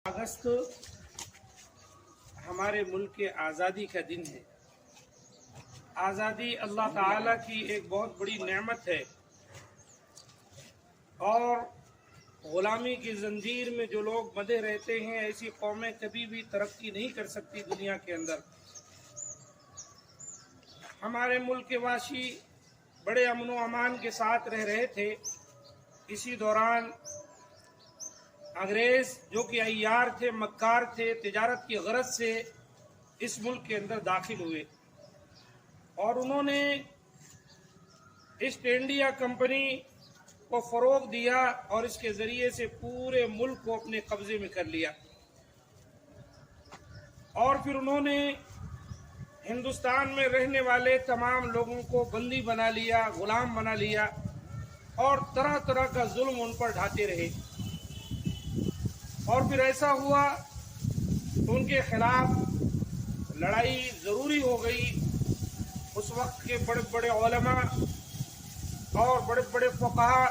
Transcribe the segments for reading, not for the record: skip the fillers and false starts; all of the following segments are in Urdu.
اگست ہمارے ملک کے آزادی کا دن ہے۔ آزادی اللہ تعالیٰ کی ایک بہت بڑی نعمت ہے، اور غلامی کی زنجیر میں جو لوگ بندھے رہتے ہیں ایسی قومیں کبھی بھی ترقی نہیں کر سکتی دنیا کے اندر۔ ہمارے ملک کے واشی بڑے امن و امان کے ساتھ رہ رہے تھے، اسی دوران انگریز جو کہ عیار تھے، مکار تھے، تجارت کی غرض سے اس ملک کے اندر داخل ہوئے، اور انہوں نے ایسٹ انڈیا کمپنی کو فروغ دیا اور اس کے ذریعے سے پورے ملک کو اپنے قبضے میں کر لیا، اور پھر انہوں نے ہندوستان میں رہنے والے تمام لوگوں کو بندی بنا لیا، غلام بنا لیا، اور طرح طرح کا ظلم ان پر ڈھاتے رہے۔ اور پھر ایسا ہوا تو ان کے خلاف لڑائی ضروری ہو گئی۔ اس وقت کے بڑے بڑے علماء اور بڑے بڑے فقہاء،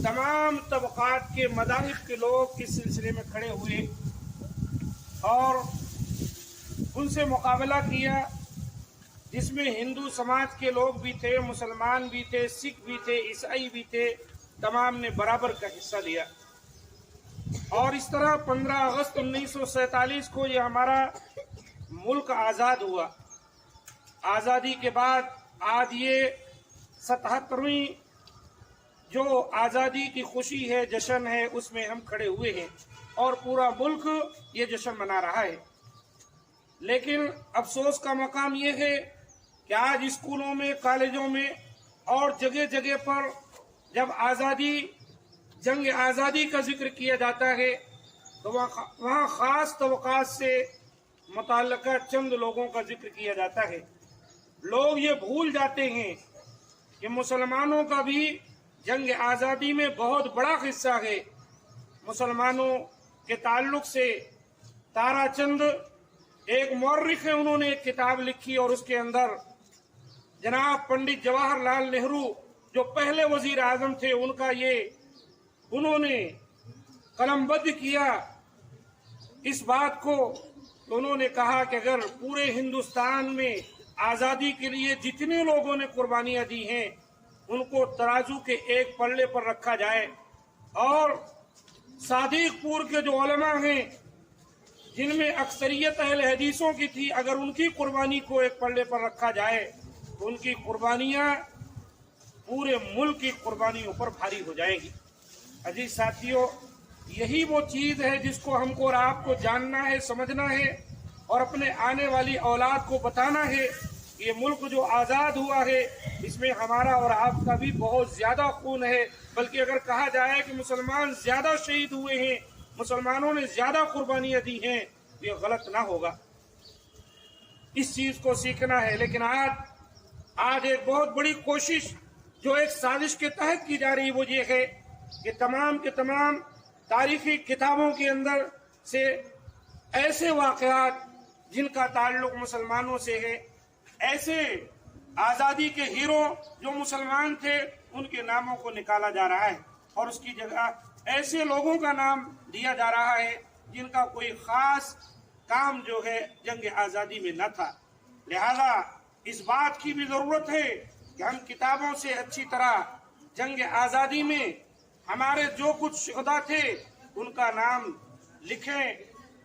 تمام طبقات کے مذاہب کے لوگ اس سلسلے میں کھڑے ہوئے اور ان سے مقابلہ کیا، جس میں ہندو سماج کے لوگ بھی تھے، مسلمان بھی تھے، سکھ بھی تھے، عیسائی بھی تھے، تمام نے برابر کا حصہ لیا۔ اور اس طرح 15 اگست 1947 کو یہ ہمارا ملک آزاد ہوا۔ آزادی کے بعد آج یہ 77ویں جو آزادی کی خوشی ہے، جشن ہے، اس میں ہم کھڑے ہوئے ہیں، اور پورا ملک یہ جشن منا رہا ہے۔ لیکن افسوس کا مقام یہ ہے کہ آج اسکولوں میں، کالجوں میں اور جگہ جگہ پر جب جنگ آزادی کا ذکر کیا جاتا ہے تو وہاں خاص طبقات سے متعلقہ چند لوگوں کا ذکر کیا جاتا ہے۔ لوگ یہ بھول جاتے ہیں کہ مسلمانوں کا بھی جنگ آزادی میں بہت بڑا حصہ ہے۔ مسلمانوں کے تعلق سے تارا چند ایک مورخ ہے، انہوں نے ایک کتاب لکھی اور اس کے اندر جناب پنڈت جواہر لال نہرو جو پہلے وزیر اعظم تھے، ان کا انہوں نے قلم بند کیا اس بات کو، تو انہوں نے کہا کہ اگر پورے ہندوستان میں آزادی کے لیے جتنے لوگوں نے قربانیاں دی ہیں ان کو ترازو کے ایک پلڑے پر رکھا جائے، اور صادق پور کے جو علماء ہیں جن میں اکثریت اہل حدیثوں کی تھی، اگر ان کی قربانی کو ایک پلڑے پر رکھا جائے تو ان کی قربانیاں پورے ملک کی قربانیوں پر بھاری ہو جائے گی۔ عزیز ساتھیوں، یہی وہ چیز ہے جس کو ہم کو اور آپ کو جاننا ہے، سمجھنا ہے، اور اپنے آنے والی اولاد کو بتانا ہے۔ یہ ملک جو آزاد ہوا ہے اس میں ہمارا اور آپ کا بھی بہت زیادہ خون ہے، بلکہ اگر کہا جائے کہ مسلمان زیادہ شہید ہوئے ہیں، مسلمانوں نے زیادہ قربانیاں دی ہیں، یہ غلط نہ ہوگا۔ اس چیز کو سیکھنا ہے۔ لیکن آج ایک بہت بڑی کوشش جو ایک سازش کے تحت کی جا رہی وہ یہ ہے کہ تمام کے تمام تاریخی کتابوں کے اندر سے ایسے واقعات جن کا تعلق مسلمانوں سے ہے، ایسے آزادی کے ہیرو جو مسلمان تھے، ان کے ناموں کو نکالا جا رہا ہے، اور اس کی جگہ ایسے لوگوں کا نام دیا جا رہا ہے جن کا کوئی خاص کام جو ہے جنگ آزادی میں نہ تھا۔ لہذا اس بات کی بھی ضرورت ہے کہ ہم کتابوں سے اچھی طرح جنگ آزادی میں ہمارے جو کچھ شہداء تھے ان کا نام لکھیں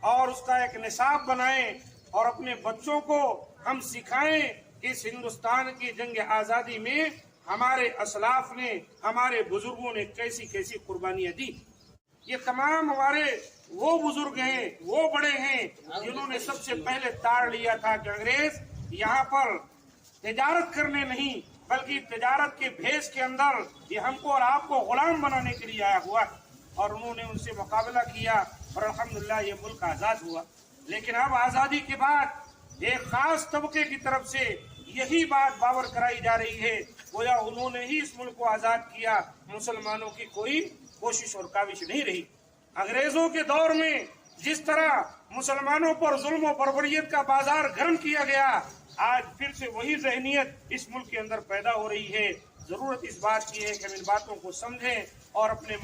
اور اس کا ایک نصاب بنائیں، اور اپنے بچوں کو ہم سکھائیں کہ اس ہندوستان کی جنگ آزادی میں ہمارے اسلاف نے، ہمارے بزرگوں نے کیسی کیسی قربانیاں دی۔ یہ تمام ہمارے وہ بزرگ ہیں، وہ بڑے ہیں جنہوں نے سب سے پہلے تاڑ لیا تھا کہ انگریز یہاں پر تجارت کرنے نہیں بلکہ تجارت کے بھیس کے اندر یہ ہم کو اور آپ کو غلام بنانے کے لیے آیا ہوا ہے، اور انہوں نے ان سے مقابلہ کیا اور الحمدللہ یہ ملک آزاد ہوا۔ لیکن اب آزادی کے بعد ایک خاص طبقے کی طرف سے یہی بات باور کرائی جا رہی ہے گویا انہوں نے ہی اس ملک کو آزاد کیا، مسلمانوں کی کوئی کوشش اور کاوش نہیں رہی۔ انگریزوں کے دور میں جس طرح مسلمانوں پر ظلم و بربریت کا بازار گرم کیا گیا، آج پھر سے وہی ذہنیت اس ملک کے اندر پیدا ہو رہی ہے۔ ضرورت اس بات کی ہے کہ ہم ان باتوں کو سمجھیں اور اپنے